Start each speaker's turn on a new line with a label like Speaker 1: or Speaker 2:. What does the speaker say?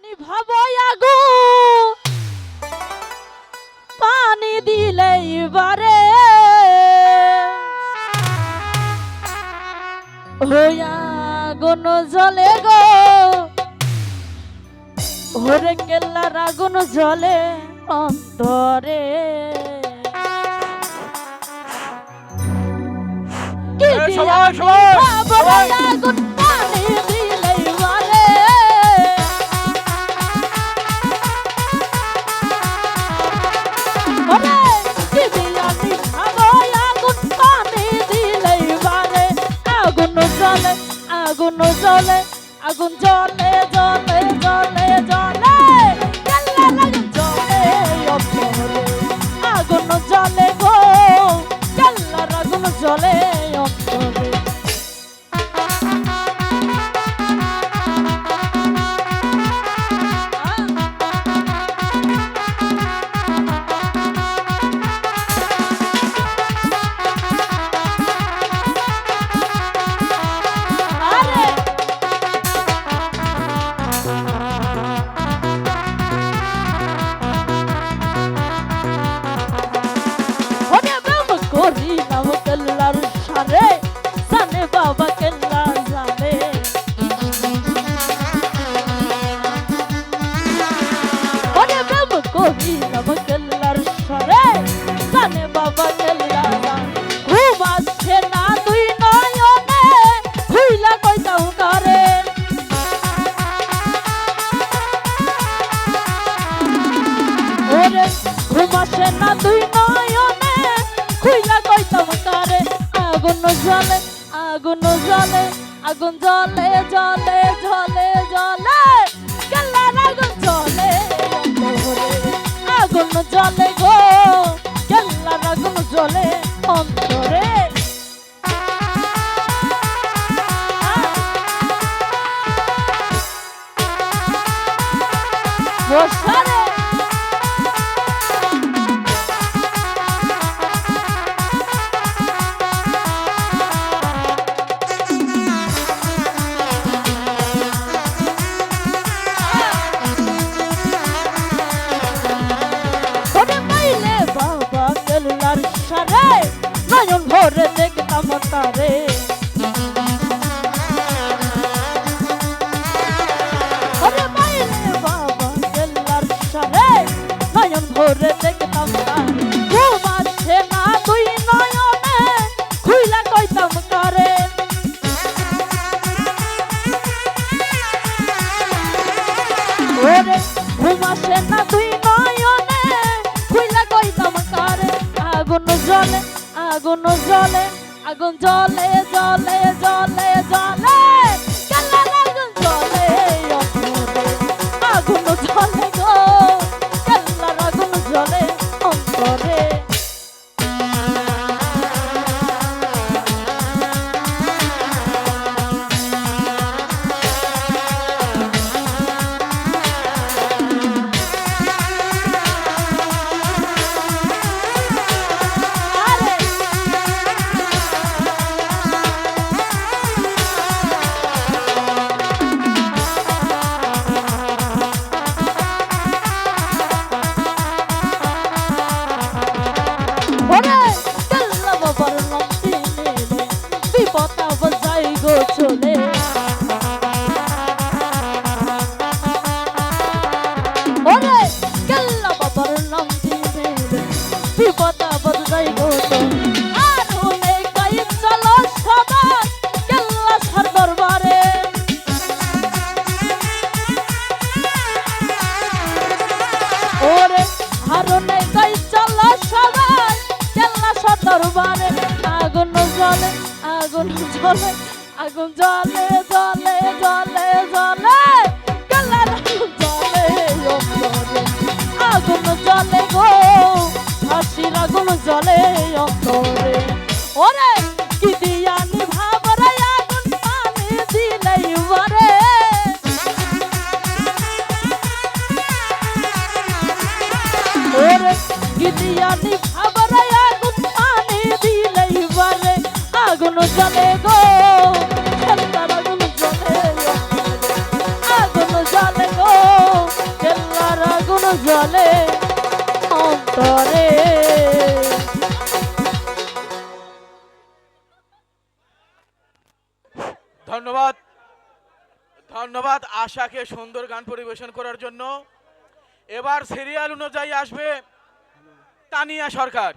Speaker 1: নিভাবো আগু পানি দিলেই বারে হইয়া আগুন জ্বলে গো ওরে কেল্লার আগুন জ্বলে অন্তরে আগুন পানি দিলেই বারে আগুন জ্বলে আগুন জ্বলে জ্বলে জ্বলে জ্বলে আগুন জ্বলে অন্তরে আগুন জ্বলে গো কেল্লার আগুন জ্বলে অন্তরে বাবা কেল্লা জানে ওরে প্রেম করিলাম কেল্লার সরে জানে বাবা কেল্লা জানে ঘুম আসছে না তুই নয়নে হইলা কইতাম করে ওরে ঘুম আসছে না তুই নয়নে হইলা কইতাম করে আগুন জ্বলে আগুন জ্বলে আগুন জ্বলে জ্বলে জ্বলে জ্বলে কেল্লার আগুন জ্বলে আগুন জ্বলে গো কেল্লার আগুন জ্বলে অন্তরে বসারে সারে নয়ন ভরে দেখতাম তারে ওরে মাইলে বাবা কেল্লার সারে নয়ন ভরে দেখতাম তারে ঘুম আসছে না তুই নয়নে খুইলা কইতাম করে ওরে ঘুম আসছে না তুই নয়নে খুইলা কইতাম করে আগুন জ্বলে আগুন জ্বলে আগুন জ্বলে জ্বলে জ্বলে জ্বলে কেল্লার আগুন জ্বলে আগুন জ্বলে গো কেল্লার আগুন জ্বলে অন্তরে চলে ওরে কেল্লা বাবার নাম দিলে বিপদ আপদ যাই গো আর হলে গাই চলো সবার কেল্লা সার দরবারে ওরে হারনে গাই চলো সবার কেল্লা সার দরবারে আগুন জ্বলে আগুন জ্বলে আগুন জ্বলে জ্বলে জ্বলে জ্বলে কেল্লার আগুন জ্বলে অন্তরে আগুন জ্বলে গো ফাঁসির আগুন জ্বলে অন্তরে ওরে কি দিয়া নিভাবরে আগুন পানি দিলেই বারে ওরে কি দিয়া নিভাবরে আগুন পানি দিলেই বারে আগুন জ্বলে গো কেল্লার আগুন জ্বলে আগুন জ্বলে গো জলে অন্তরে।
Speaker 2: ধন্যবাদ, ধন্যবাদ আশাকে সুন্দর গান পরিবেশন করার জন্য। এবার সিরিয়াল অনুযায়ী আসবে তানিয়া সরকার।